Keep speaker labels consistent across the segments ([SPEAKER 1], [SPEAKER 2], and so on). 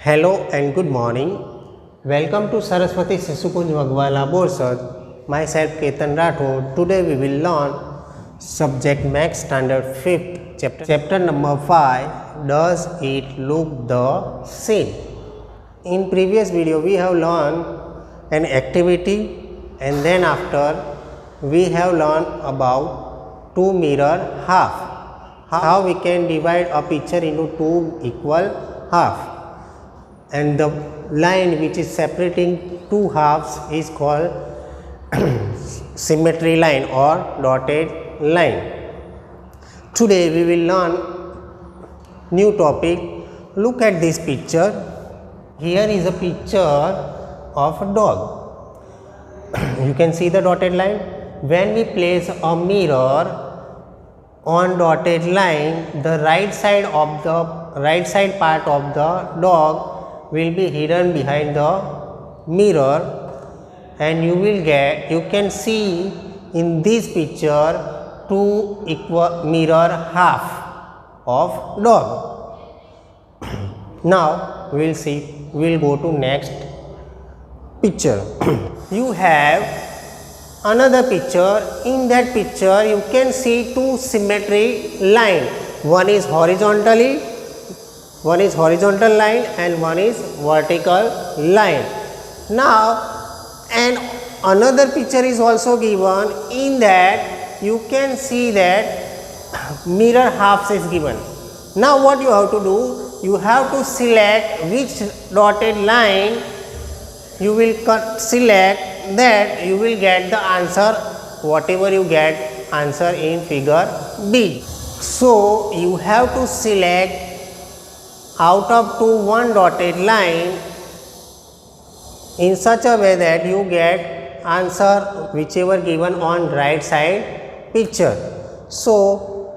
[SPEAKER 1] Hello and good morning. Welcome to Saraswati Sisukunj Wagwala Borsad. Myself Ketan Rathod. Today we will learn subject Max Standard 5th chapter number 5. Does it look the same? In previous video we have learned an activity and then after we have learned about two mirror half. How we can divide a picture into two equal half. And the line which is separating two halves is called symmetry line or dotted line. Today we will learn new topic. Look at this picture. Here is a picture of a dog. You can see the dotted line. When we place a mirror on dotted line, the right side part of the dog will be hidden behind the mirror, and you can see in this picture two equal mirror half of dog. Now we will go to next picture. You have another picture. In that picture you can see two symmetry line. One is horizontal line and one is vertical line. Now and another picture is also given. In that you can see that mirror halves is given. Now what you have to do, you have to select which dotted line you will select, that you will get the answer whatever you get answer in figure B. So you have to select out of one dotted line in such a way that you get answer whichever given on right side picture. So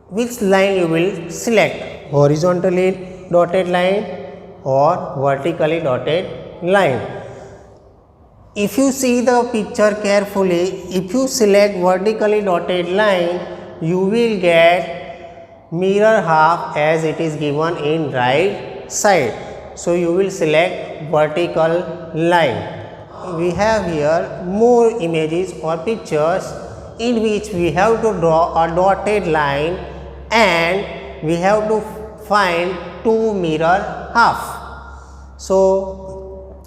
[SPEAKER 1] which line you will select, horizontally dotted line or vertically dotted line? If you see the picture carefully, if you select vertically dotted line, you will get mirror half as it is given in right side. So you will select vertical line. We have here more images or pictures in which we have to draw a dotted line and we have to find two mirror half. So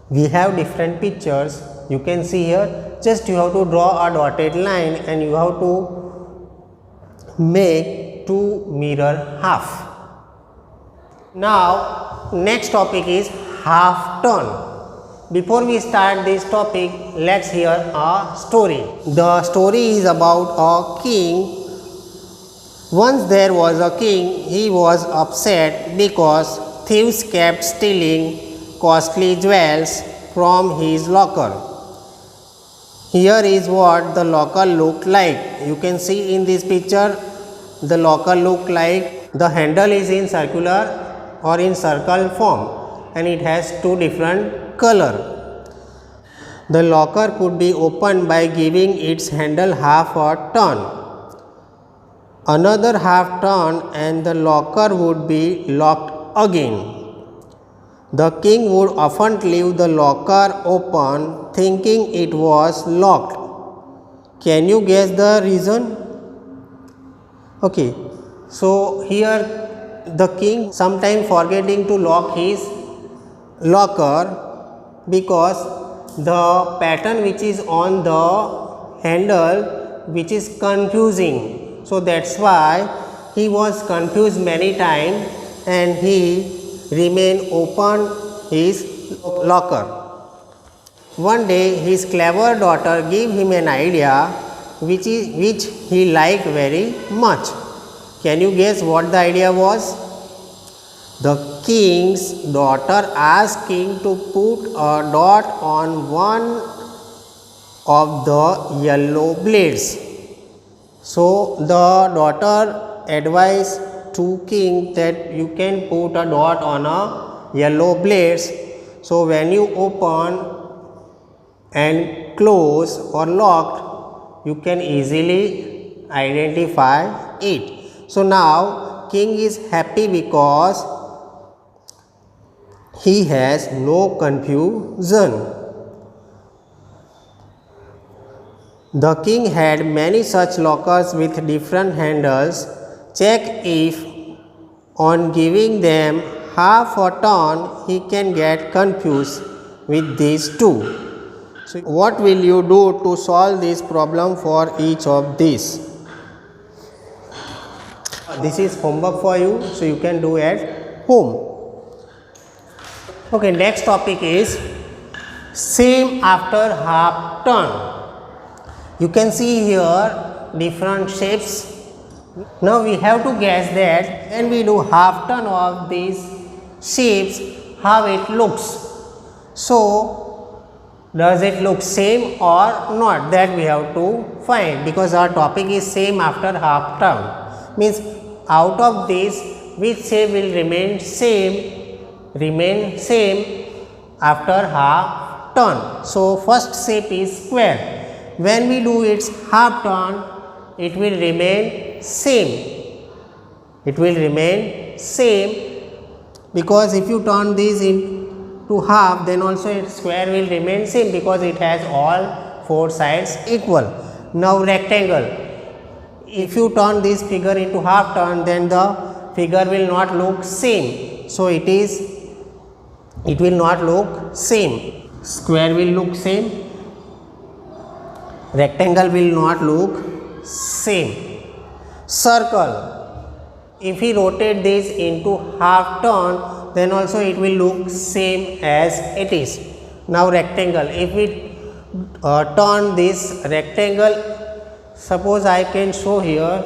[SPEAKER 1] we have different pictures. You can see here, just you have to draw a dotted line and you have to make two mirror half. Now next topic is half turn. Before we start this topic, let's hear a story. The story is about a king. Once there was a king. He was upset because thieves kept stealing costly jewels from his locker. Here is what the locker looked like. You can see in this picture the locker look like the handle is in circular or in circle form and it has two different color. The locker could be opened by giving its handle half a turn. Another half turn and the locker would be locked again. The king would often leave the locker open thinking it was locked. Can you guess the reason? Okay, so here the king sometimes forgetting to lock his locker because the pattern which is on the handle which is confusing. So that's why he was confused many times and he remained open his locker. One day his clever daughter gave him an idea which he liked very much. Can you guess what the idea was? The king's daughter asked king to put a dot on one of the yellow blades. So the daughter advised to king that you can put a dot on a yellow blades. So when you open and close or locked, you can easily identify it. So now king is happy because he has no confusion. The king had many such lockers with different handles. Check if on giving them half a turn he can get confused with these two. So what will you do to solve this problem for each of these? This is homework for you, so you can do at home. Okay, next topic is same after half turn. You can see here different shapes. Now we have to guess that when we do half turn of these shapes, how it looks. So does it look same or not, that we have to find, because our topic is same after half turn. Means out of this, which shape will remain same after half turn. So first shape is square. When we do its half turn, it will remain same. It will remain same, because if you turn this into half, then also its square will remain same, because it has all four sides equal. Now rectangle, if you turn this figure into half turn, then the figure will not look same. So it will not look same. Square will look same, rectangle will not look same. Circle, if we rotate this into half turn, then also it will look same as it is. Now rectangle, if we turn this rectangle, suppose I can show here,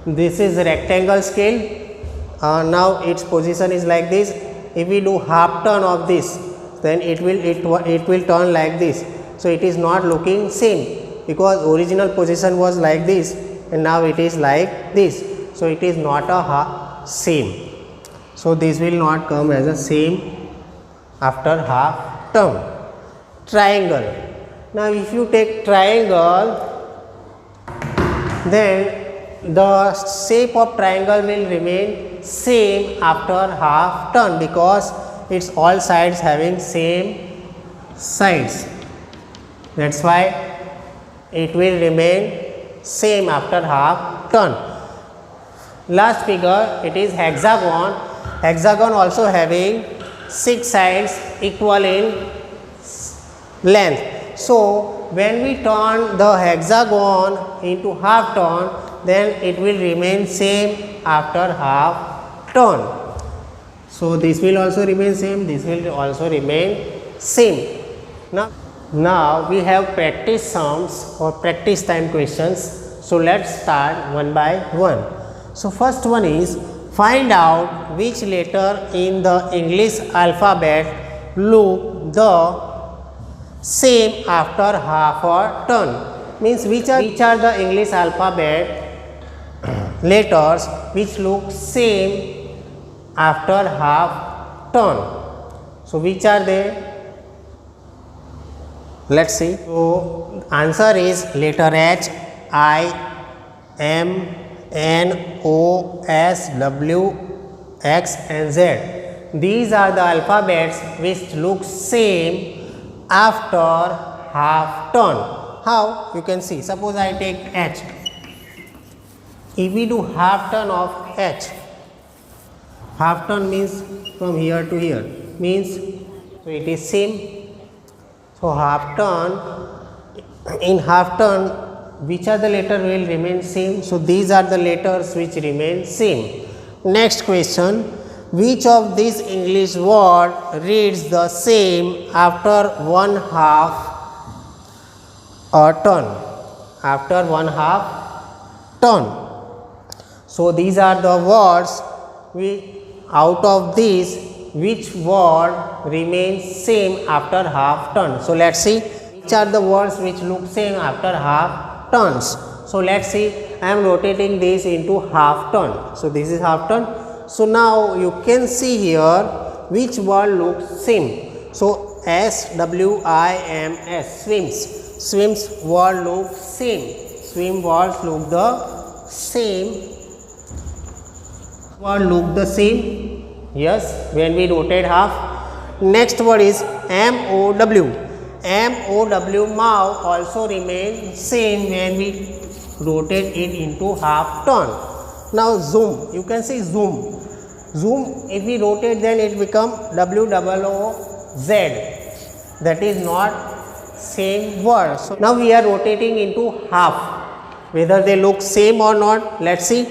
[SPEAKER 1] this is rectangle scale. Now its position is like this. If we do half turn of this, then it will turn like this. So it is not looking same, because original position was like this and now it is like this. So it is not a same. So this will not come as a same after half turn. Triangle. Now if you take triangle, then the shape of triangle will remain same after half turn, because its all sides having same sides. That's why it will remain same after half turn. Last figure, it is hexagon. Hexagon also having 6 sides equal in length. So when we turn the hexagon into half turn, then it will remain same after half turn. So this will also remain same, this will also remain same. Now we have practice sums or practice time questions. So let's start one by one. So first one is, find out which letter in the English alphabet look the same after half a turn. Means which are the English alphabet letters which look same after half turn. So which are they? Let's see. So answer is letter H, I, M, N, O, S, W, X and Z. These are the alphabets which look same after half turn. How? You can see. Suppose I take H. If we do half turn of H, half turn means from here to here, means so it is same. So half turn, in half turn, which are the letter will remain same? So these are the letters which remain same. Next question, which of these English word reads the same after one half a turn? After one half turn. So these are the words which out of these, which word remains same after half turn. So let's see which are the words which look same after half turns. So let's see, I am rotating this into half turn. So this is half turn. So now you can see here which word looks same. So SWIMS, swims. Swims word looks same. Swim words look the same. Word look the same. Yes, when we rotate half. Next word is MOW. MOW also remains same when we rotate it into half turn. Now zoom, you can see zoom. Zoom, if we rotate, then it become WOOZ. That is not same word. So now we are rotating into half. Whether they look same or not, let's see.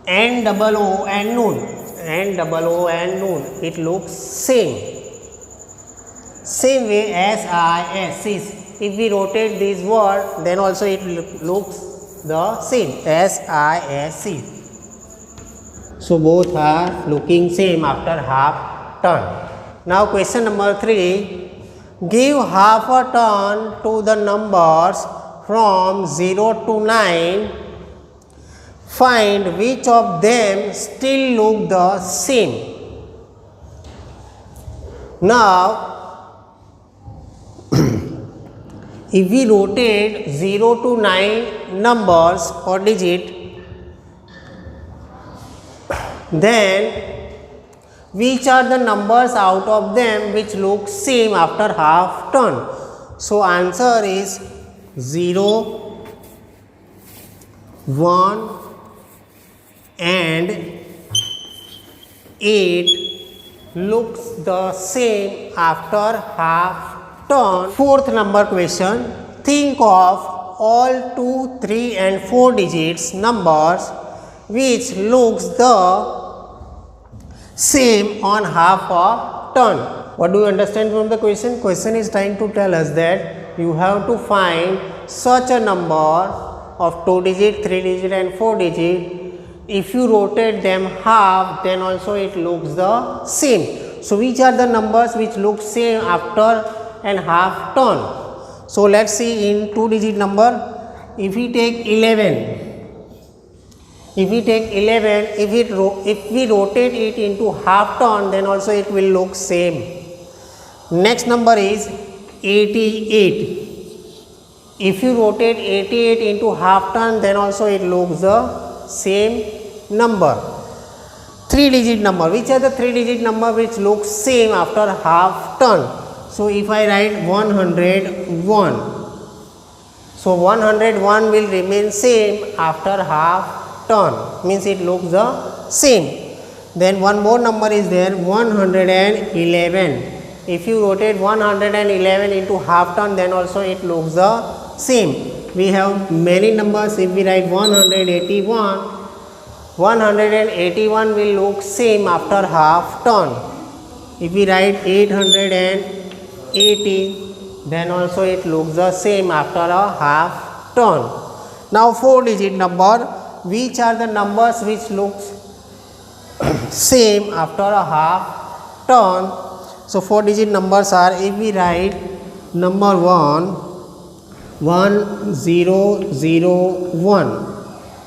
[SPEAKER 1] NOO and noon. NOO and noon. It looks same. Same way SIS. If we rotate this word, then also it looks the same. SISC. So both are looking same after half turn. Now question number 3. Give half a turn to the numbers from 0 to 9. Find which of them still look the same. Now if we rotate 0 to 9 numbers or digit, then which are the numbers out of them which look same after half turn? So answer is 0, 1 and 8 looks the same after half turn. Fourth number question. Think of all 2, 3 and 4 digits numbers which looks the same on half a turn. What do you understand from the question? Question is trying to tell us that you have to find such a number of 2 digit, 3 digit and 4 digit. If you rotate them half, then also it looks the same. So which are the numbers which look same after and half turn? So let's see in 2 digit number. If we take 11, if we rotate it into half turn, then also it will look same. Next number is 88. If you rotate 88 into half turn, then also it looks the same number. 3 digit number. Which are the 3 digit number which looks same after half turn? So if I write 101, so 101 will remain same after half turn, means it looks the same. Then one more number is there, 111. If you rotate 111 into half turn, then also it looks the same. We have many numbers. If we write 181, 181 will look same after half turn. If we write 880, then also it looks the same after a half turn. Now 4 digit number. Which are the numbers which looks same after a half turn? So 4 digit numbers are, if we write number 1, 1001,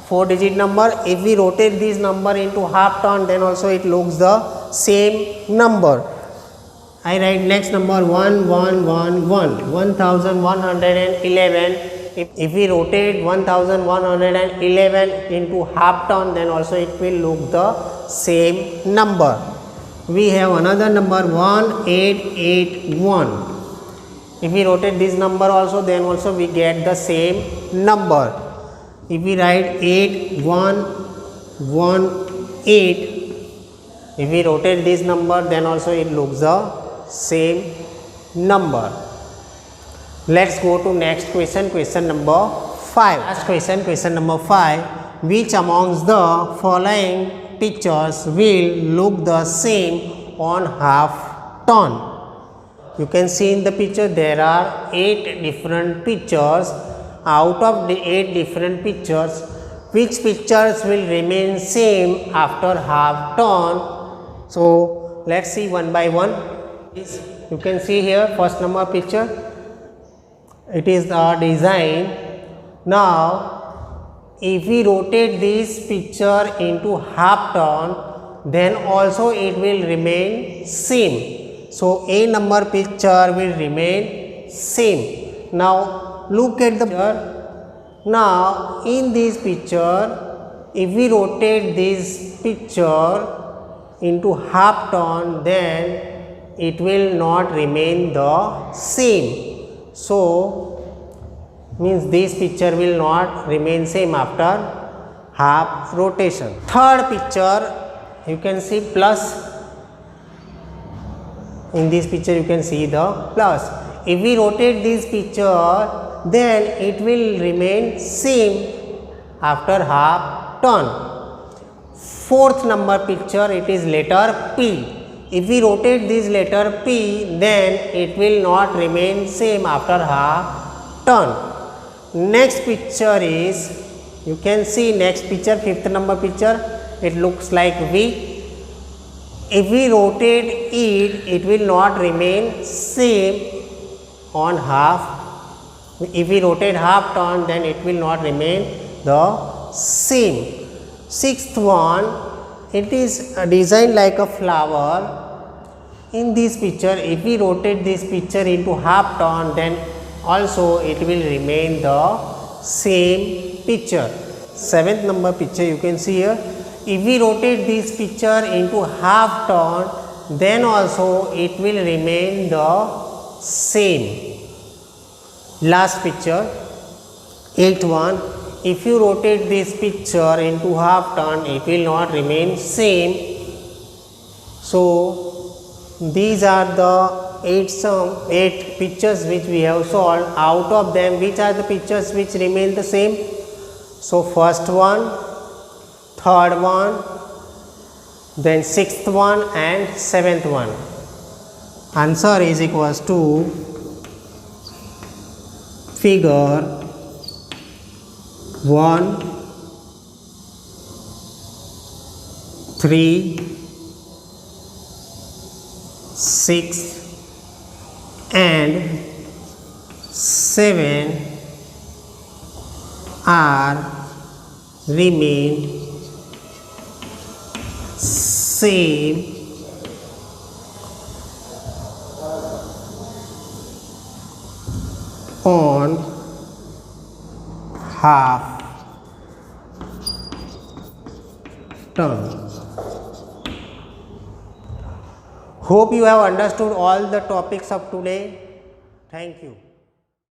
[SPEAKER 1] 4 digit number. If we rotate this number into half turn, then also it looks the same number. I write next number 1111, 1111. If we rotate 1111 into half turn, then also it will look the same number. We have another number 1881. If we rotate this number also, then also we get the same number. If we write 8118, if we rotate this number, then also it looks the same number. Let's go to next question, question number 5. Last question number 5. Which amongst the following pictures will look the same on half turn? You can see in the picture there are 8 different pictures. Out of the 8 different pictures, which pictures will remain same after half turn? So let's see one by one. You can see here first number picture. It is the design. Now if we rotate this picture into half turn, then also it will remain same. So A number picture will remain same. Now look at the picture. Now in this picture, if we rotate this picture into half turn, then it will not remain the same. So means this picture will not remain same after half rotation. Third picture, you can see plus. In this picture you can see the plus. If we rotate this picture, then it will remain same after half turn. Fourth number picture, it is letter P. If we rotate this letter P, then it will not remain same after half turn. Next picture is, you can see next picture, fifth number picture, it looks like V. If we rotate it, it will not remain same on half. If we rotate half turn, then it will not remain the same. Sixth one, it is designed like a flower. In this picture, if we rotate this picture into half turn, then also it will remain the same picture. Seventh number picture you can see here. If we rotate this picture into half turn, then also it will remain the same. Last picture, eighth one. If you rotate this picture into half turn, it will not remain same. So these are the eight pictures which we have solved. Out of them, which are the pictures which remain the same? So first one, third one, then sixth one and seventh one. Answer is equals to figure 1, 3, 6 and 7 are remain same on half turn. Hope you have understood all the topics of today. Thank you.